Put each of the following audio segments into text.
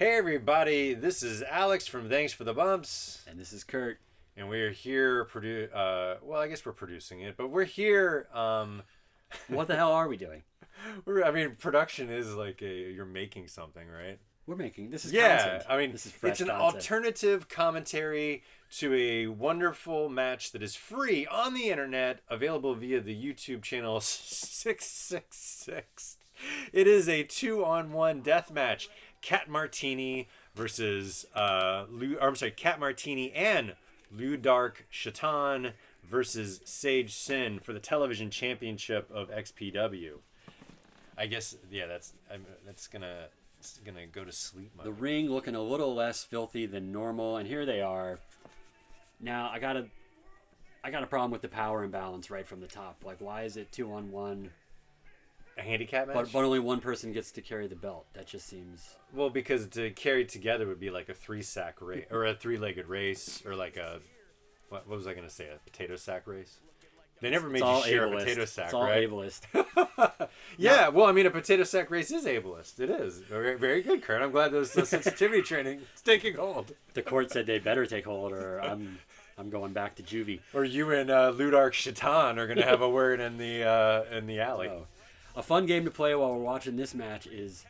Hey everybody, this is Alex from Thanks for the Bumps. And this is Kurt. And we're here, well, I guess we're producing it, but we're here, What the hell are we doing? Production is like you're making something, right? We're making, this is Yeah, content. This is fresh it's an content. alternative commentary to a wonderful match that is free on the internet, available via the YouTube channel 666. It is a 2-on-1 death match. Kat Martini versus Kat Martini and Ludark Shaitan versus Sage Sin for the television championship of XPW. I guess that's gonna go to sleep. The ring looking a little less filthy than normal, and here they are. Now I got a problem with the power imbalance right from the top. Like, why is it 2-on-1? A handicap match? But only one person gets to carry the belt. That just seems... Well, because to carry together would be like a 3-sack race, or a 3-legged race, or like a... What was I going to say? A potato sack race? They never made you share a potato sack, it's all right? ableist. Yeah, well, I mean, a potato sack race is ableist. It is. Very, very good, Kurt. I'm glad those sensitivity training is taking hold. The court said they better take hold, or I'm going back to juvie. Or you and Ludark Shaitan are going to have a word in the alley. Oh. A fun game to play while we're watching this match is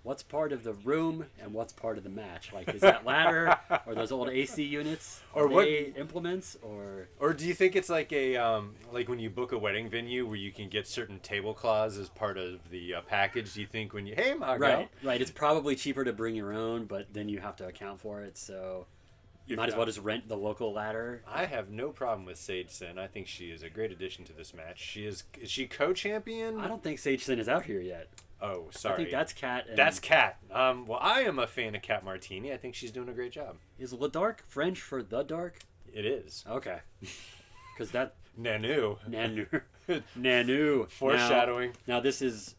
what's part of the room and what's part of the match. Like, is that ladder or those old AC units? Or what implements? Or do you think it's like a like when you book a wedding venue where you can get certain tablecloths as part of the package? Do you think when you right? It's probably cheaper to bring your own, but then you have to account for it. So you might as well just rent the local ladder. I have no problem with Sage Sin. I think she is a great addition to this match. Is she co-champion? I don't think Sage Sin is out here yet. Oh, sorry. I think that's Kat. That's Kat. Well, I am a fan of Kat Martini. I think she's doing a great job. Is Ludark French for the dark? It is. Okay. Because that... Nanu. Nanu. Foreshadowing. Now this is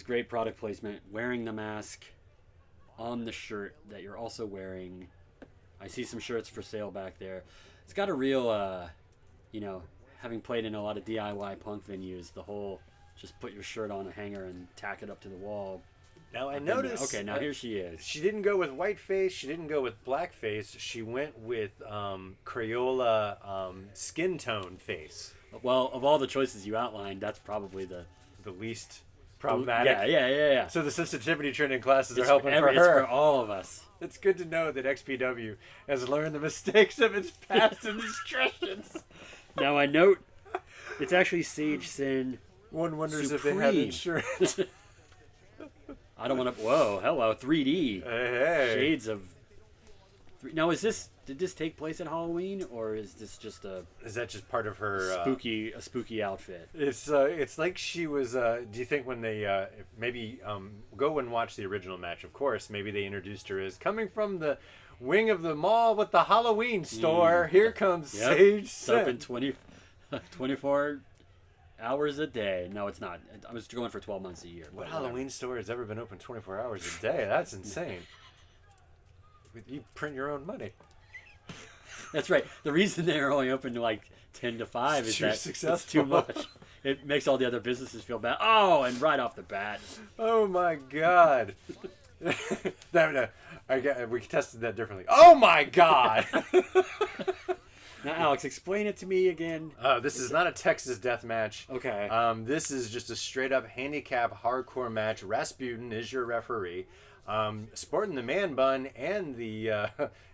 great product placement. Wearing the mask on the shirt that you're also wearing. I see some shirts for sale back there. It's got a real, having played in a lot of DIY punk venues, the whole just put your shirt on a hanger and tack it up to the wall. Now I noticed. Okay, now here she is. She didn't go with whiteface. She didn't go with blackface. She went with Crayola skin tone face. Well, of all the choices you outlined, that's probably the least problematic. Yeah. So the sensitivity training classes are helping for her. It's for all of us. It's good to know that XPW has learned the mistakes of its past indiscretions. Now I note it's actually Sage Sin. One wonders Supreme. if they have insurance. I don't want to... Whoa, hello, 3D. Hey. Shades of... Now, did this take place at Halloween, or is this just a... Is that just part of her... spooky outfit? It's like she was... do you think when they... maybe go and watch the original match, of course, maybe they introduced her as coming from the wing of the mall with the Halloween store. Here comes Sage Sin. It's open 24 hours a day. No, it's not. I was going for 12 months a year. What Halloween store has ever been open 24 hours a day? That's insane. You print your own money. That's right. The reason they're only open to like 10 to 5 is that it's too much. It makes all the other businesses feel bad. Oh, and right off the bat. Oh my God. We tested that differently. Oh my God. Now, Alex, explain it to me again. This is not a Texas death match. Okay. This is just a straight up handicap hardcore match. Rasputin is your referee. Sporting the man bun and the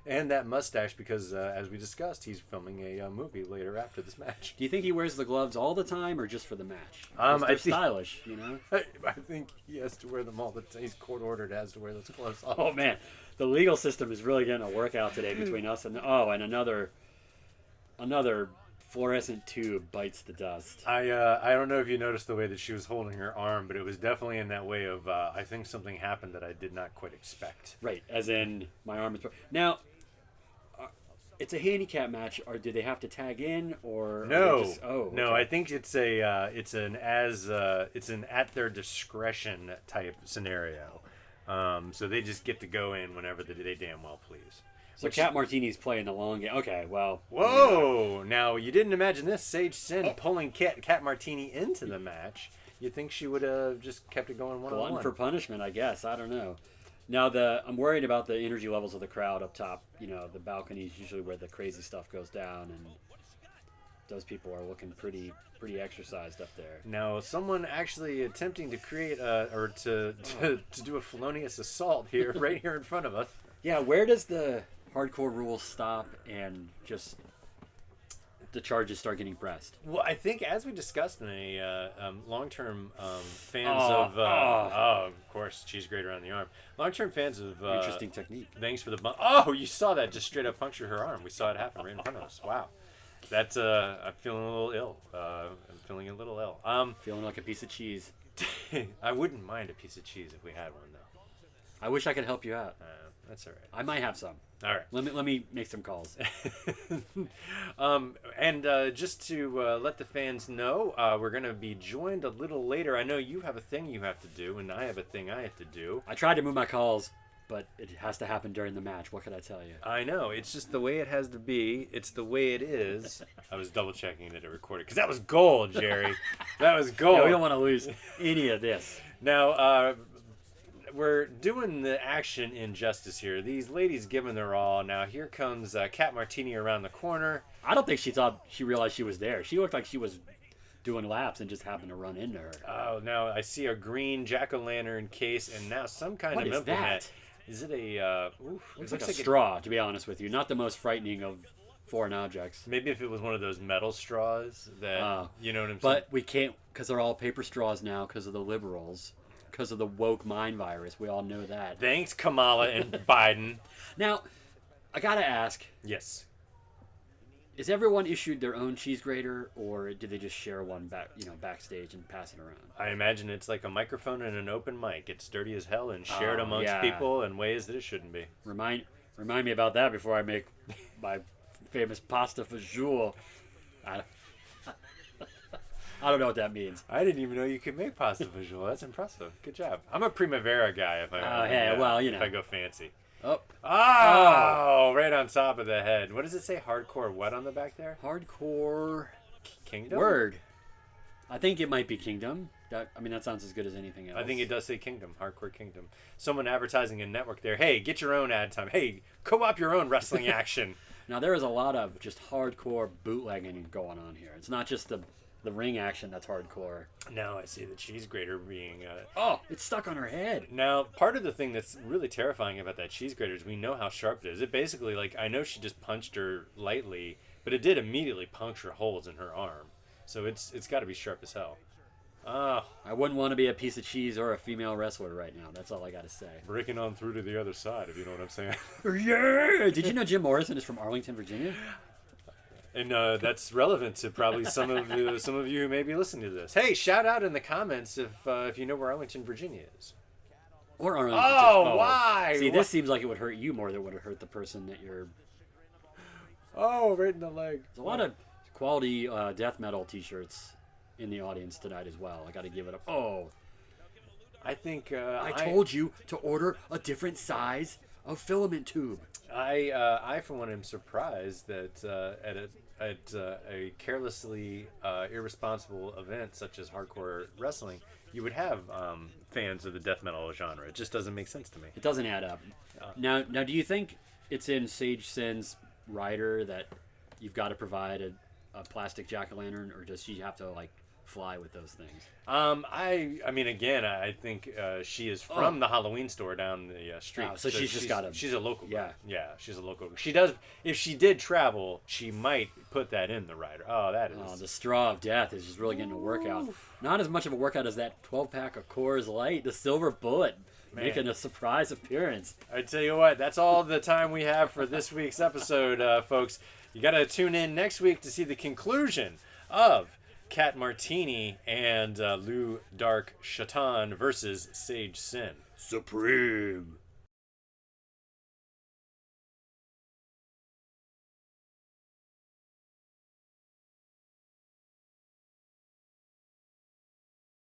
and that mustache because, as we discussed, he's filming a movie later after this match. Do you think he wears the gloves all the time or just for the match? They're stylish, you know? I think he has to wear them all the time. He's court ordered, has to wear those gloves all Oh, man. The legal system is really getting a workout today between us and another fluorescent tube bites the dust. I don't know if you noticed the way that she was holding her arm, but it was definitely in that way of I think something happened that I did not quite expect. Right, as in my arm is... Now, it's a handicap match, or do they have to tag in, or... No, just, okay. No, I think it's an at their discretion type scenario. So they just get to go in whenever they damn well please. So Kat Martini's playing the long game. Okay, well... Whoa! Now, you didn't imagine this. Sage Sin pulling Kat Martini into the match. You'd think she would have just kept it going one-on-one. Glutton for punishment, I guess. I don't know. Now I'm worried about the energy levels of the crowd up top. You know, the balcony is usually where the crazy stuff goes down, and those people are looking pretty exercised up there. Now, someone actually attempting to create to do a felonious assault here, right here in front of us. Yeah, where does the hardcore rule stop and just the charges start getting pressed? Well, I think as we discussed in a long-term fans of course, cheese grater on the arm. Long-term fans of Interesting technique. Thanks for the bump. Oh, you saw that just straight up puncture her arm. We saw it happen right in front of us. Wow. That's I'm feeling a little ill. Feeling like a piece of cheese. I wouldn't mind a piece of cheese if we had one, though. I wish I could help you out. That's all right. I might have some. All right. Let me make some calls. Just to let the fans know, we're going to be joined a little later. I know you have a thing you have to do, and I have a thing I have to do. I tried to move my calls, but it has to happen during the match. What can I tell you? I know. It's just the way it has to be. It's the way it is. I was double checking that it recorded, because that was gold, Jerry. That was gold. Yeah, we don't want to lose any of this. Now, we're doing the action injustice here. These ladies giving their all. Now here comes Kat Martini around the corner. I don't think she realized she was there. She looked like she was doing laps and just happened to run into her. Oh, now I see a green jack-o'-lantern case and now some kind What of is implement. that? Is it a? Looks like a straw, to be honest with you. Not the most frightening of foreign objects. Maybe if it was one of those metal straws that you know what I'm saying. But we can't, because they're all paper straws now because of the liberals. Because of the woke mind virus. We all know that. Thanks, Kamala and Biden. Now, I gotta ask. Yes. Is everyone issued their own cheese grater, or do they just share one backstage and pass it around? I imagine it's like a microphone and an open mic. It's dirty as hell and shared amongst people in ways that it shouldn't be. Remind me about that before I make my famous pasta fajoule. I don't know what that means. I didn't even know you could make pasta visual. That's impressive. Good job. I'm a Primavera guy if I go fancy. Oh, right on top of the head. What does it say? Hardcore what on the back there? Hardcore Kingdom? Word. I think it might be Kingdom. That sounds as good as anything else. I think it does say Kingdom. Hardcore Kingdom. Someone advertising a network there. Hey, get your own ad time. Hey, co-op your own wrestling action. Now, there is a lot of just hardcore bootlegging going on here. It's not just the ring action that's hardcore. Now I see the cheese grater being... it's stuck on her head. Now, part of the thing that's really terrifying about that cheese grater is we know how sharp it is. It basically, I know she just punched her lightly, but it did immediately puncture holes in her arm. So it's got to be sharp as hell. I wouldn't want to be a piece of cheese or a female wrestler right now. That's all I got to say. Breaking on through to the other side, if you know what I'm saying. Yeah! Did you know Jim Morrison is from Arlington, Virginia? And that's relevant to probably some of you who may be listening to this. Hey, shout out in the comments if you know where Arlington, Virginia is. Or Arlington. Why? See, this seems like it would hurt you more than it would hurt the person that you're... right in the leg. There's a lot of quality death metal t-shirts in the audience tonight as well. I got to give it up. I think... I told you to order a different size of filament tube. I for one am surprised that at a carelessly irresponsible event such as hardcore wrestling, you would have fans of the death metal genre. It just doesn't make sense to me. It doesn't add up. Now, do you think it's in Sage Sin's rider that you've got to provide a plastic jack-o'-lantern, or does she have to fly with those things? I think she is from the Halloween store down the street. So she's just got to... She's a local girl. Yeah, she's a local. She does. If she did travel, she might put that in the rider. The straw of death is just really getting a workout. Not as much of a workout as that 12-pack of Coors Light, the Silver Bullet, making a surprise appearance. I tell you what, that's all the time we have for this week's episode, folks. You got to tune in next week to see the conclusion of Kat Martini and Ludark Shaitan versus Sage Sin. Supreme.